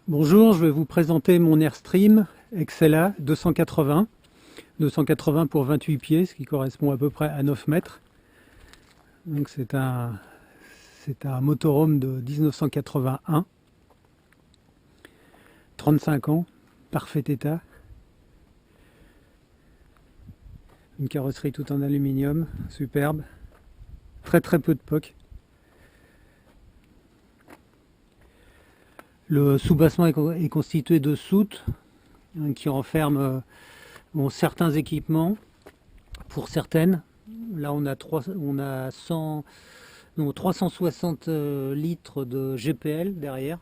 Bonjour, je vais vous présenter mon Airstream XLA 280. 280 pour 28 pieds, ce qui correspond à peu près à 9 mètres. Donc c'est un motorhome de 1981. 35 ans, parfait état. Une carrosserie tout en aluminium, superbe. Très peu de POC. Le soubassement est constitué de soutes qui renferment certains équipements pour certaines. Là on a 360 litres de GPL derrière.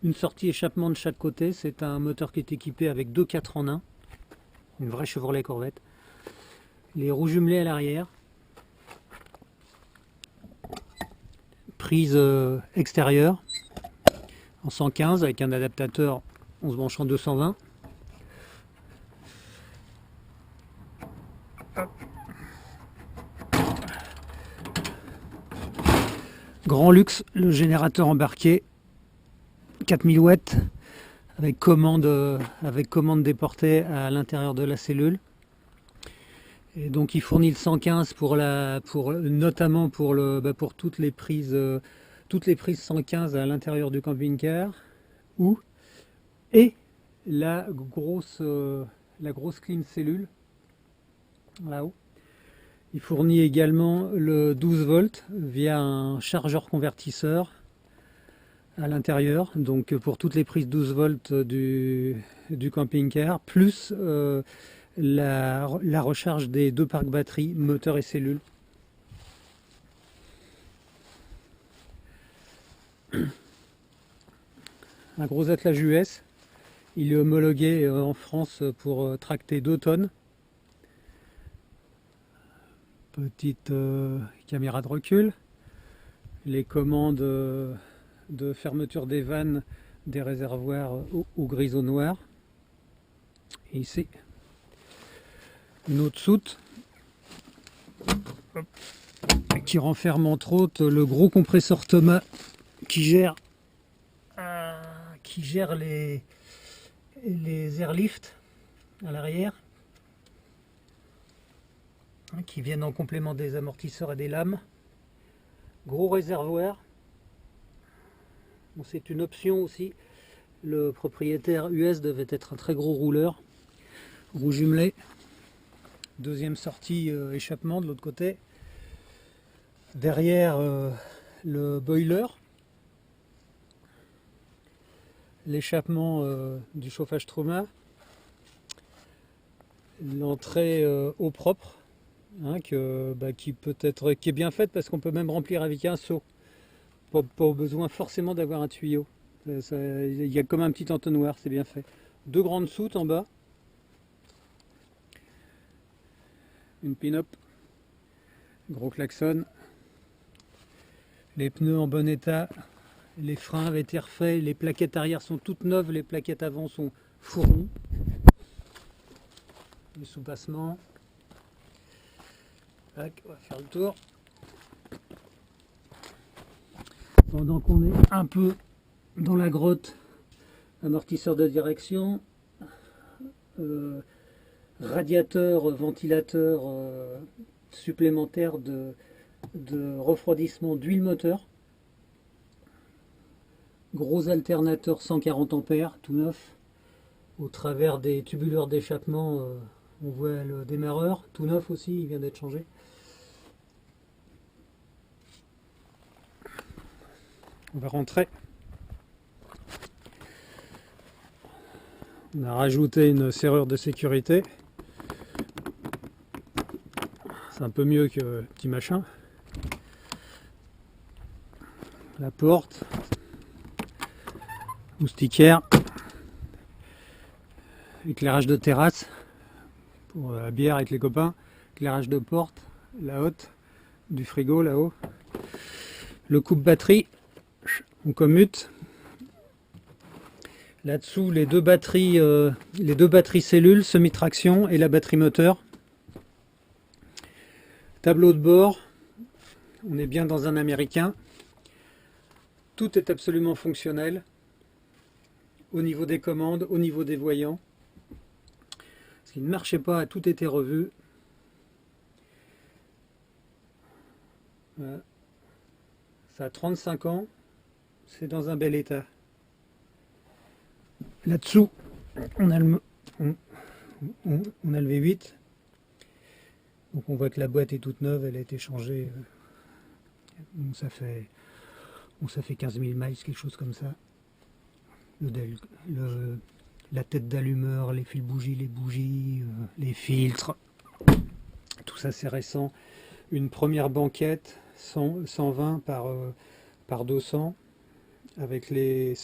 Une sortie échappement de chaque côté. C'est un moteur qui est équipé avec 2 4 en 1. Une vraie Chevrolet Corvette. Les roues jumelées à l'arrière. Prise extérieure en 115 avec un adaptateur 11 branches en 220. Grand luxe, le générateur embarqué 4000 watts avec commande déportée à l'intérieur de la cellule. Et donc il fournit le 115 notamment pour toutes les prises 115 à l'intérieur du camping-car et la grosse clim cellule là-haut. Il fournit également le 12 volts via un chargeur convertisseur à l'intérieur, donc pour toutes les prises 12 volts du camping-car, plus la recharge des deux parcs batteries, moteur et cellule. Un gros attelage US, il est homologué en France pour tracter 2 tonnes. Petite caméra de recul, les commandes de fermeture des vannes des réservoirs au gris au noir. Et ici, une autre soute qui renferme entre autres le gros compresseur Thomas qui gère les airlifts à l'arrière, qui viennent en complément des amortisseurs et des lames. Gros réservoir. Bon, c'est une option aussi. Le propriétaire US devait être un très gros rouleur. Roue jumelée. Deuxième sortie échappement de l'autre côté. Derrière le boiler. L'échappement du chauffage Truma. L'entrée eau propre. Qui est bien faite parce qu'on peut même remplir avec un seau. Pas besoin forcément d'avoir un tuyau. Il y a comme un petit entonnoir, c'est bien fait. 2 grandes soutes en bas. Une pin-up. Gros klaxon. Les pneus en bon état. Les freins avaient été refaits. Les plaquettes arrière sont toutes neuves. Les plaquettes avant sont fournies. Le soubassement. On va faire le tour. Pendant qu'on est un peu dans la grotte, amortisseur de direction, radiateur, ventilateur supplémentaire de refroidissement d'huile moteur, gros alternateur 140 ampères, tout neuf. Au travers des tubuleurs d'échappement, on voit le démarreur, tout neuf aussi, il vient d'être changé. On va rentrer. On a rajouté une serrure de sécurité. C'est un peu mieux que petit machin. La porte. Moustiquaire. Éclairage de terrasse pour la bière avec les copains. Éclairage de porte, la haute, du frigo là-haut. Le coupe batterie. On commute. Là-dessous, les deux batteries cellules, semi-traction et la batterie moteur. Tableau de bord. On est bien dans un américain. Tout est absolument fonctionnel au niveau des commandes, au niveau des voyants. Ce qui ne marchait pas a tout été revu. Voilà. Ça a 35 ans, c'est dans un bel état. Là-dessous, on a le V8. Donc on voit que la boîte est toute neuve, elle a été changée. Donc ça fait 15 000 miles, quelque chose comme ça. La tête d'allumeur, les fils bougies, les filtres, tout ça c'est récent. Une première banquette 120 par 200 avec les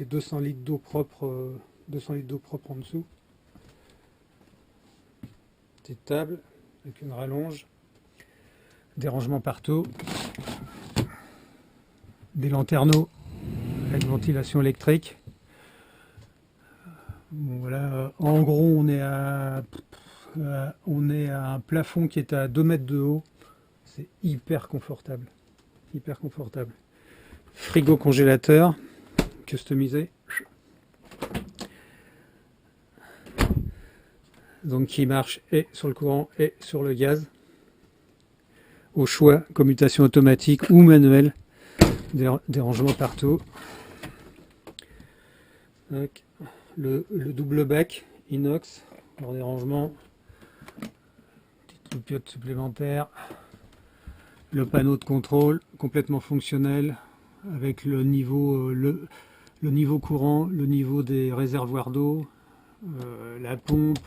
200 litres d'eau propre, 200 litres d'eau propre en dessous. Petite table avec une rallonge, des rangements partout, des lanterneaux avec ventilation électrique. Bon, voilà, en gros on est à un plafond qui est à 2 mètres de haut. C'est hyper confortable, hyper confortable. Frigo congélateur customisé, donc qui marche et sur le courant et sur le gaz. Au choix, commutation automatique ou manuelle, des rangements partout. Donc, le double bac inox, pour des rangements, petite loupiote supplémentaire, le panneau de contrôle complètement fonctionnel avec le niveau courant, le niveau des réservoirs d'eau, la pompe,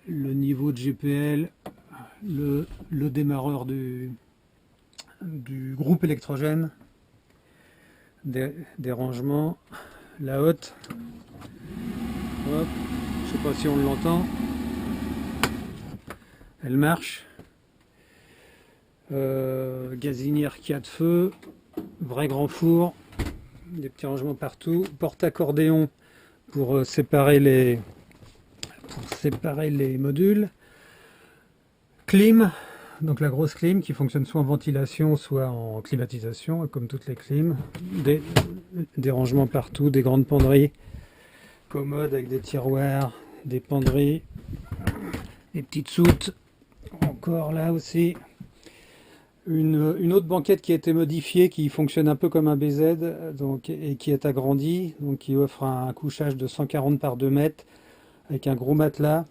le niveau de GPL, le démarreur du groupe électrogène, des rangements, la hotte. Hop, je sais pas si on l'entend, elle marche. Gazinière 4 feux, vrai grand four, des petits rangements partout, porte-accordéon pour séparer les modules, clim, donc la grosse clim qui fonctionne soit en ventilation soit en climatisation comme toutes les clims, des rangements partout, des grandes penderies, commodes avec des tiroirs, des penderies, des petites soutes, encore là aussi. Une autre banquette qui a été modifiée, qui fonctionne un peu comme un BZ, donc, et qui est agrandie, donc qui offre un couchage de 140 par 2 mètres avec un gros matelas.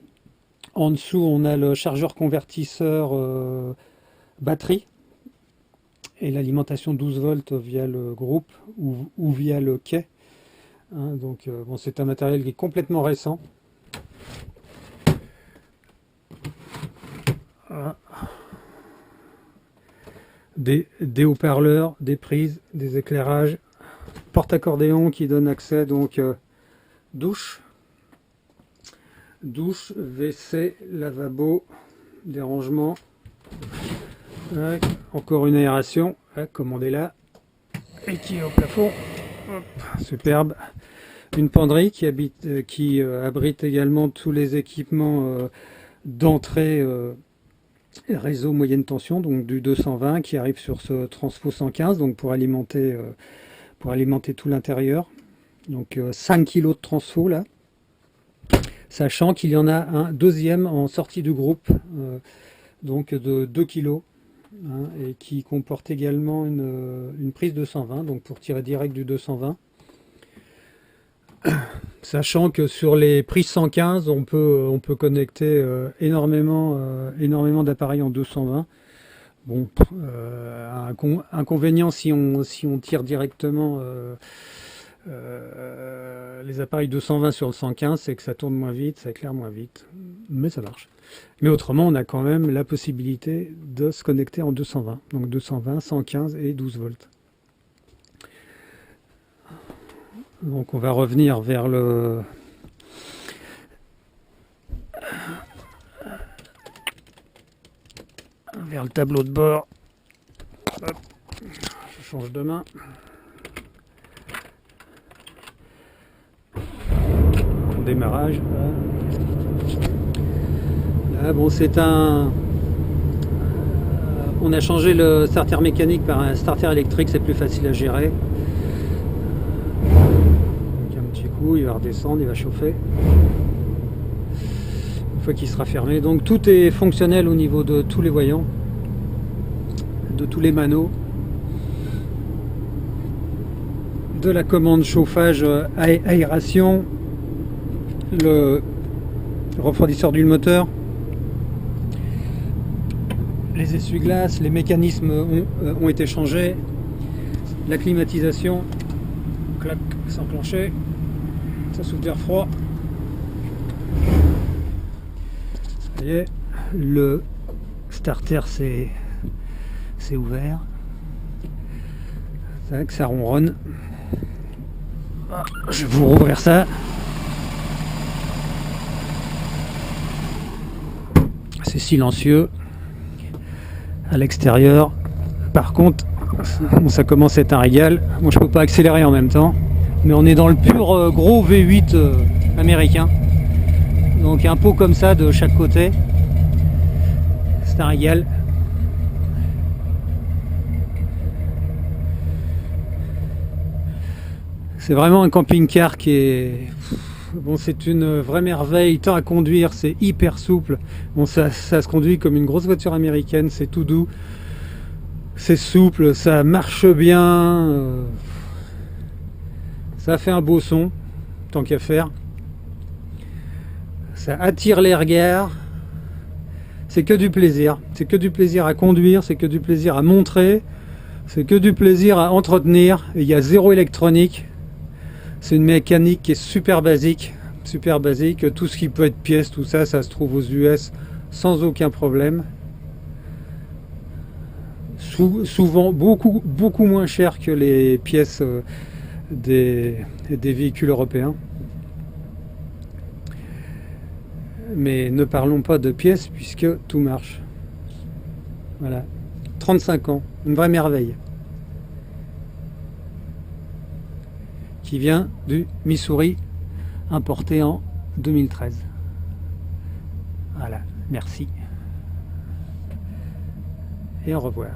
En dessous, on a le chargeur convertisseur batterie et l'alimentation 12 volts via le groupe ou via le quai. Hein, donc, bon, c'est un matériel qui est complètement récent. Voilà. Des haut-parleurs, des prises, des éclairages, porte-accordéon qui donne accès donc douche, WC, lavabo, des rangements, encore une aération, commandée là, et qui est au plafond. Hop, superbe. Une penderie qui abrite également tous les équipements d'entrée réseau moyenne tension, donc du 220 qui arrive sur ce transfo 115, donc pour alimenter tout l'intérieur. Donc 5 kg de transfo là, sachant qu'il y en a un deuxième en sortie du groupe, donc de 2 kg, hein, et qui comporte également une prise 220, donc pour tirer direct du 220. Sachant que sur les prises 115, on peut connecter énormément d'appareils en 220. Bon, inconvénient si on tire directement les appareils 220 sur le 115, c'est que ça tourne moins vite, ça éclaire moins vite, mais ça marche. Mais autrement, on a quand même la possibilité de se connecter en 220, donc 220, 115 et 12 volts. Donc on va revenir vers le tableau de bord. Hop. Je change de main. Démarrage. Là, bon, c'est on a changé le starter mécanique par un starter électrique, c'est plus facile à gérer. coup il va redescendre, il va chauffer. Une fois qu'il sera fermé. Donc tout est fonctionnel au niveau de tous les voyants, de tous les manos, de la commande chauffage, aération, le refroidisseur du moteur, les essuie-glaces, les mécanismes ont été changés, la climatisation, clac, s'enclencher, ça souffle d'air froid. Vous voyez, le starter c'est ouvert, ça ronronne. Je vais vous rouvrir ça. C'est silencieux à l'extérieur. Par contre, ça commence à être un régal. Moi, je peux pas accélérer en même temps, mais on est dans le pur gros V8 américain. Donc un pot comme ça de chaque côté. C'est un régal. C'est vraiment un camping-car qui est... Bon, c'est une vraie merveille, tant à conduire, c'est hyper souple. Bon, ça se conduit comme une grosse voiture américaine, c'est tout doux, c'est souple, ça marche bien, ça fait un beau son, tant qu'à faire. Ça attire les regards, c'est que du plaisir. C'est que du plaisir à conduire, c'est que du plaisir à montrer, c'est que du plaisir à entretenir. Et il y a zéro électronique. C'est une mécanique qui est super basique, tout ce qui peut être pièces, tout ça, ça se trouve aux US sans aucun problème. Souvent beaucoup moins cher que les pièces des véhicules européens. Mais ne parlons pas de pièces puisque tout marche. Voilà, 35 ans, une vraie merveille. Qui vient du Missouri, importé en 2013. Voilà, merci. Et au revoir.